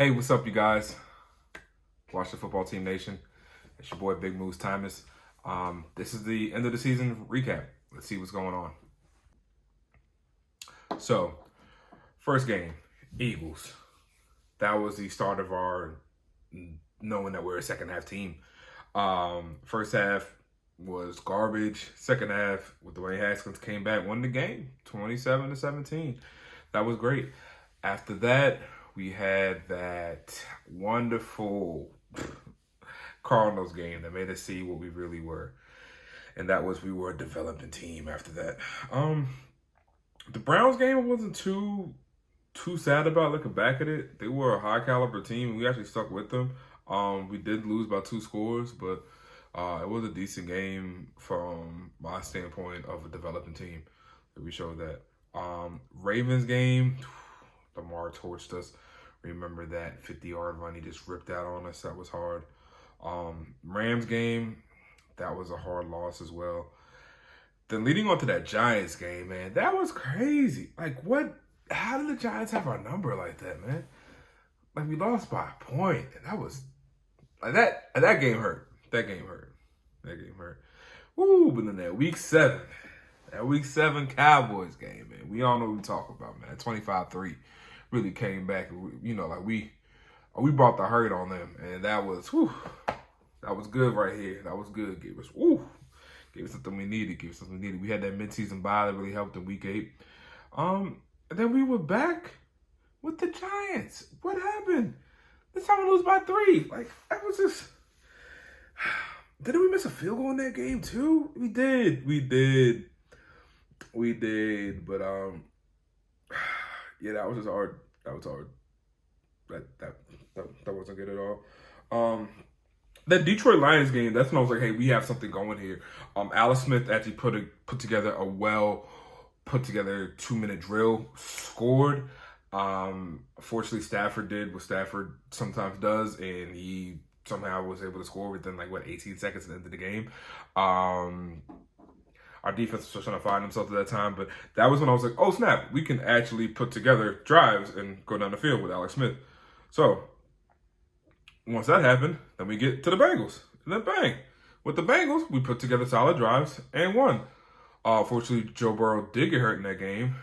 Hey, what's up, you guys? Watch the Football Team Nation. It's your boy Big Moose Timus. This is the end of the season recap. Let's see what's going on. So, first game, Eagles. That was the start of our knowing that we're a second half team. First half was garbage. Second half, with Dwayne Haskins came back, won the game, 27-17. That was great. After that, we had that wonderful Cardinals game that made us see what we really were. And that was we were a developing team after that. The Browns game I wasn't too sad about looking back at it. They were a high caliber team and we actually stuck with them. We did lose by 2 scores, but it was a decent game from my standpoint of a developing team that we showed that. Ravens game, Lamar torched us. Remember that 50-yard run he just ripped out on us. That was hard. Rams game, that was a hard loss as well. Then leading on to that Giants game, man, that was crazy. Like, what? How did the Giants have our number like that, man? Like, we lost by a point, and that was like that game hurt. That game hurt. Woo! But then that week 7 Cowboys game, man, we all know what we're talking about, man. 25-3 really came back. Like we brought the hurt on them, and that was good right here. That was good. Gave us something we needed. We had that midseason bye that really helped in week 8. And then we were back with the Giants. What happened? This time we lose by 3. Like, that was just. Didn't we miss a field goal in that game too? We did. But yeah, that was just hard. That was hard. That wasn't good at all. That Detroit Lions game, that's when I was like, hey, we have something going here. Alex Smith actually put together a well put together 2-minute drill, scored. Fortunately, Stafford did what Stafford sometimes does, and he somehow was able to score within 18 seconds at the end of the game. Our defense was trying to find themselves at that time, but that was when I was like, oh snap, we can actually put together drives and go down the field with Alex Smith. So once that happened, then we get to the Bengals. And then bang. With the Bengals, we put together solid drives and won. Fortunately, Joe Burrow did get hurt in that game.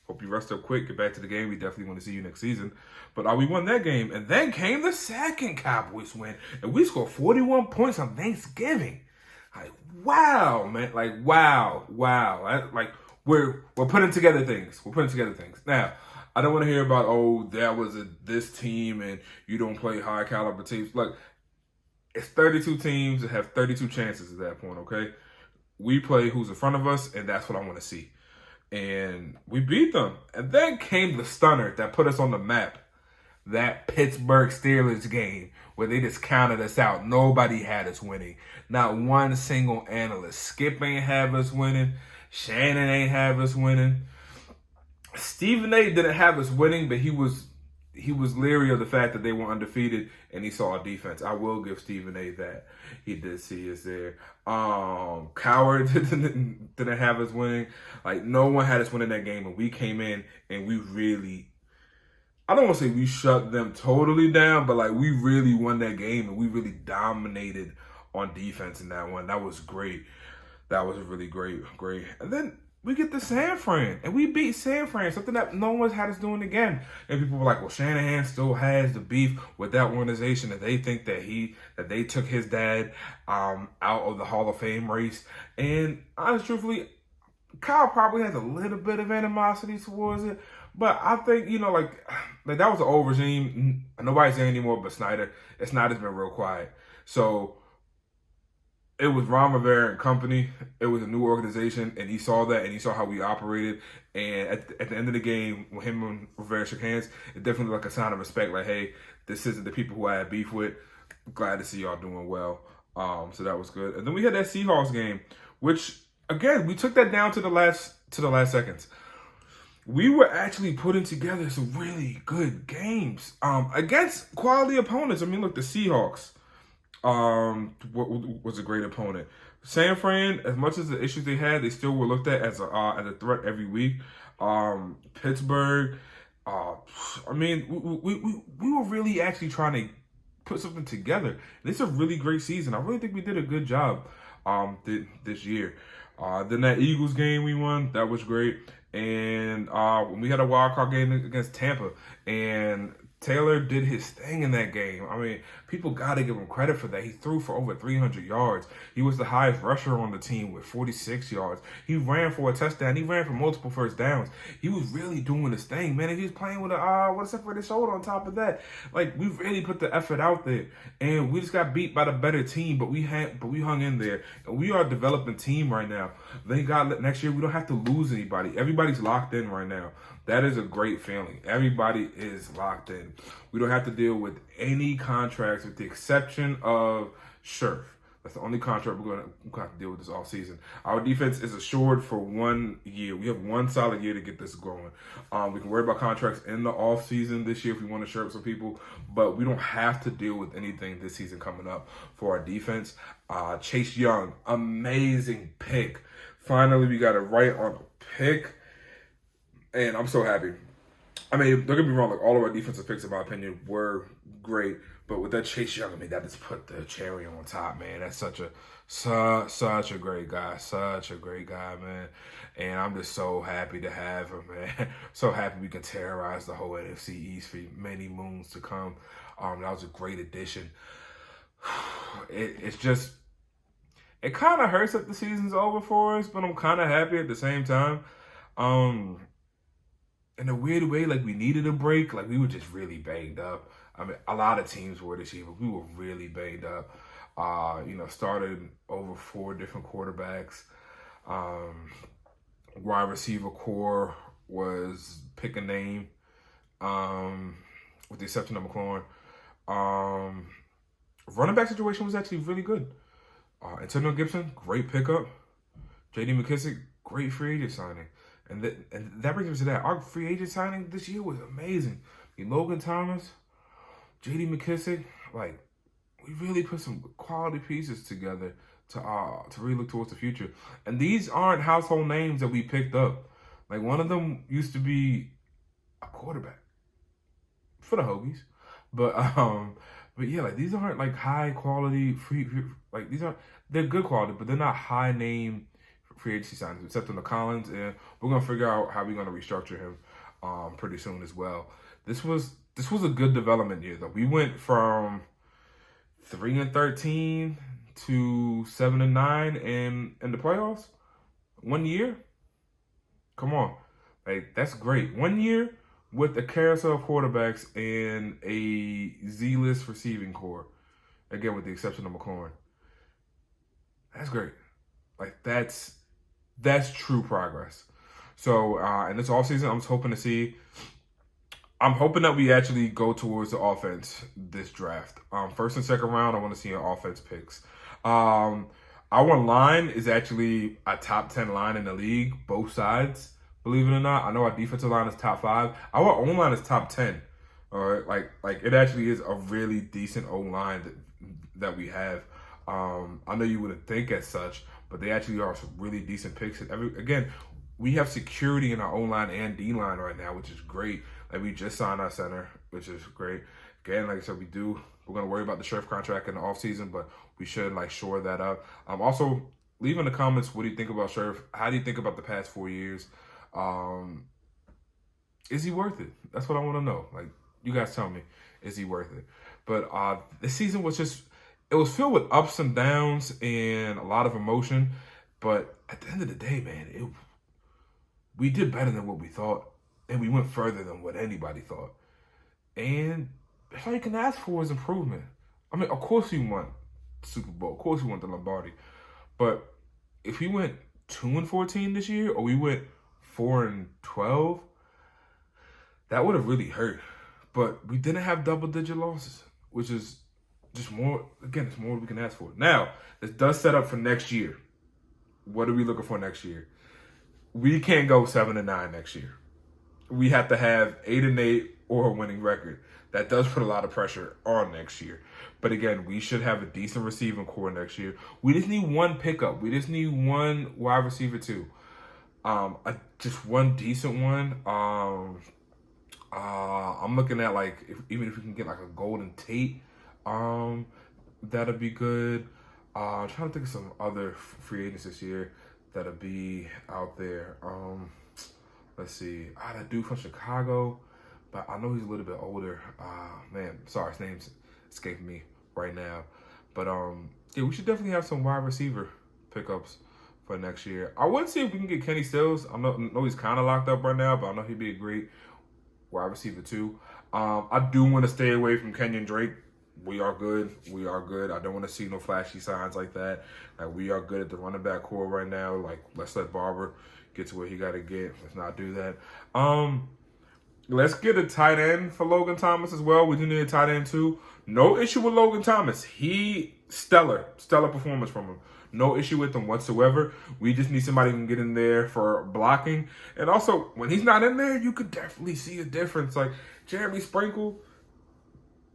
Hope you rest up quick, get back to the game. We definitely want to see you next season. But we won that game. And then came the second Cowboys win. And we scored 41 points on Thanksgiving. Like, wow, man. Like, wow. We're putting together things. Now, I don't want to hear about, that was this team and you don't play high caliber teams. Look, it's 32 teams that have 32 chances at that point, okay? We play who's in front of us, and that's what I want to see. And we beat them. And then came the stunner that put us on the map. That Pittsburgh Steelers game where they just counted us out. Nobody had us winning. Not one single analyst. Skip ain't have us winning. Shannon ain't have us winning. Stephen A. didn't have us winning, but he was leery of the fact that they were undefeated and he saw our defense. I will give Stephen A. that. He did see us there. Coward didn't have us winning. Like, no one had us winning that game, and we came in and we really, I don't want to say we shut them totally down, but we really won that game and we really dominated on defense in that one. That was great. That was really great. And then we get to San Fran, and we beat San Fran, something that no one's had us doing again. And people were like, well, Shanahan still has the beef with that organization, that they think that they took his dad out of the Hall of Fame race. And honestly, truthfully, Kyle probably has a little bit of animosity towards it. But I think, that was an old regime. Nobody's saying anymore but Snyder. And Snyder's been real quiet. So it was Ron Rivera and company. It was a new organization, and he saw that, and he saw how we operated. And at the end of the game, when him and Rivera shook hands, it definitely like a sign of respect. Like, hey, this isn't the people who I had beef with. Glad to see y'all doing well. So that was good. And then we had that Seahawks game, which again we took that down to the last seconds. We were actually putting together some really good games against quality opponents. I mean, look, the Seahawks was a great opponent. San Fran, as much as the issues they had, they still were looked at as a threat every week. Pittsburgh, Uh, I mean, we were really actually trying to put something together. And it's a really great season. I really think we did a good job this year. Then that Eagles game we won, that was great. And when we had a wild card game against Tampa, and Taylor did his thing in that game. I mean, people got to give him credit for that. He threw for over 300 yards. He was the highest rusher on the team with 46 yards. He ran for a touchdown. He ran for multiple first downs. He was really doing his thing, man. And he was playing with a separated shoulder on top of that. Like, we really put the effort out there, and we just got beat by the better team. But we hung in there, and we are a developing team right now. Thank God, next year we don't have to lose anybody. Everybody's locked in right now. That is a great feeling. Everybody is locked in. We don't have to deal with any contracts with the exception of Scherf. That's the only contract we're going to have to deal with this all season. Our defense is assured for 1 year. We have one solid year to get this going. We can worry about contracts in the off season this year if we want to shirk some people, but we don't have to deal with anything this season coming up for our defense. Chase Young, amazing pick. Finally, we got it right on the pick. And I'm so happy. I mean, don't get me wrong, like all of our defensive picks, in my opinion, were great. But with that Chase Young, I mean, that just put the cherry on top, man. That's such a great guy. Such a great guy, man. And I'm just so happy to have him, man. So happy we can terrorize the whole NFC East for many moons to come. That was a great addition. It's just, it kind of hurts that the season's over for us, but I'm kind of happy at the same time. In a weird way, like we needed a break. Like we were just really banged up. I mean, a lot of teams were this year, but we were really banged up. Started over 4 different quarterbacks. Wide receiver core was pick a name, with the exception of McLaurin. Running back situation was actually really good. Antonio Gibson, great pickup. J.D. McKissick, great free agent signing. And that brings us to that. Our free agent signing this year was amazing. Logan Thomas, J.D. McKissick, like, we really put some quality pieces together to really look towards the future. And these aren't household names that we picked up. Like, one of them used to be a quarterback for the Hokies. But yeah, like, these aren't, like, high quality like, they're good quality, but they're not high name free agency signings, except on the Collins, and we're gonna figure out how we're gonna restructure him pretty soon as well. This was a good development year though. We went from 3-13 to 7-9 in the playoffs. 1 year, come on, like that's great. 1 year with a carousel of quarterbacks and a Z-list receiving core, again with the exception of McLaurin. That's great. Like that's true progress. So in this offseason, I'm hoping that we actually go towards the offense this draft. First and second round, I want to see an offense picks. Our line is actually a top 10 line in the league, both sides, believe it or not. I know our defensive line is top 5. Our O-line is top 10. All right, like it actually is a really decent O-line that we have. I know you wouldn't think as such, but they actually are some really decent picks. Again, we have security in our O-line and D-line right now, which is great. Like, we just signed our center, which is great. Again, like I said, we're going to worry about the Scherf contract in the offseason, but we should, like, shore that up. Also, leave in the comments, what do you think about Scherf? How do you think about the past 4 years? Is he worth it? That's what I want to know. Like, you guys tell me, is he worth it? But this season was just, it was filled with ups and downs and a lot of emotion. But at the end of the day, man, we did better than what we thought. And we went further than what anybody thought. And that's all you can ask for is improvement. I mean, of course we want the Super Bowl. Of course we want the Lombardi. But if we went 2-14 this year, or we went 4-12, that would have really hurt. But we didn't have double-digit losses, which is just more, again, it's more we can ask for. Now, this does set up for next year. What are we looking for next year? We can't go 7-9 next year. We have to have 8-8 or a winning record. That does put a lot of pressure on next year. But again, we should have a decent receiving core next year. We just need one pickup. We just need one wide receiver too. Just one decent one. I'm looking at like even if we can get like a Golden Tate, that'd be good. I'm trying to think of some other free agents this year that'll be out there. Let's see. That dude from Chicago, but I know he's a little bit older. Man, sorry, his name's escaping me right now. But yeah, we should definitely have some wide receiver pickups for next year. I would see if we can get Kenny Stills. I know he's kind of locked up right now, but I know he'd be a great wide receiver too. I do want to stay away from Kenyon Drake. We are good. We are good. I don't want to see no flashy signs like that. Like, we are good at the running back core right now. Like, let's let Barber get to where he got to get. Let's not do that. Let's get a tight end for Logan Thomas as well. We do need a tight end too. No issue with Logan Thomas. Stellar performance from him. No issue with him whatsoever. We just need somebody who can get in there for blocking. And also, when he's not in there, you could definitely see a difference. Like, Jeremy Sprinkle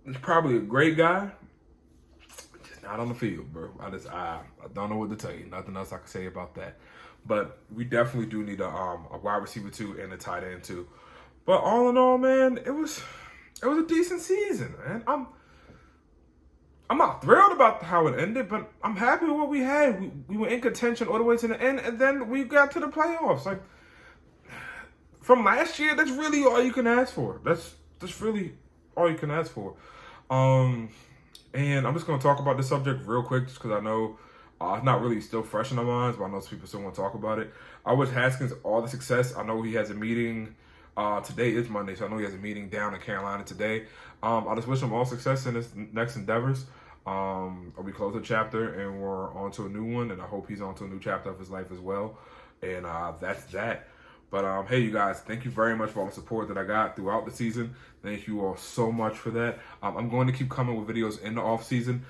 is probably a great guy, just not on the field, bro. I don't know what to tell you. Nothing else I can say about that. But we definitely do need a wide receiver too and a tight end too. But all in all, man, it was a decent season, man. I'm not thrilled about how it ended, but I'm happy with what we had. We were in contention all the way to the end, and then we got to the playoffs. Like, from last year, that's really all you can ask for. That's really all you can ask for. And I'm just going to talk about this subject real quick just because I know it's not really still fresh in our minds, but I know some people still want to talk about it. I wish Haskins all the success. I know he has a meeting. Today is Monday, so I know he has a meeting down in Carolina today. I just wish him all success in his next endeavors. We close a chapter and we're on to a new one, and I hope he's on to a new chapter of his life as well. And that's that. But hey, you guys, thank you very much for all the support that I got throughout the season. Thank you all so much for that. I'm going to keep coming with videos in the off season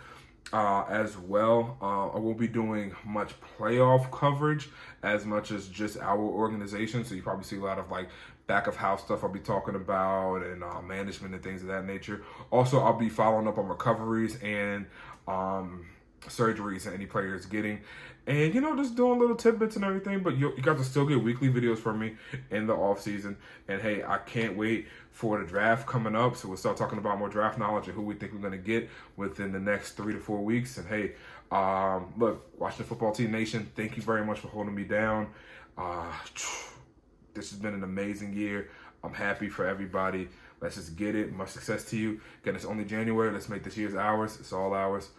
as well. I won't be doing much playoff coverage as much as just our organization. So you probably see a lot of like back of house stuff I'll be talking about, and management and things of that nature. Also, I'll be following up on recoveries and surgeries that any player is getting, and just doing little tidbits and everything. But you guys will still get weekly videos from me in the off season. And hey, I can't wait for the draft coming up, so we'll start talking about more draft knowledge and who we think we're going to get within the next 3 to 4 weeks. And hey, look, Washington Football Team Nation, thank you very much for holding me down. This has been an amazing year. I'm happy for everybody. Let's just get it. Much success to you. Again, it's only January. Let's make this year's ours. It's all ours.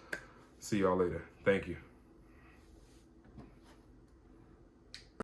See y'all later. Thank you.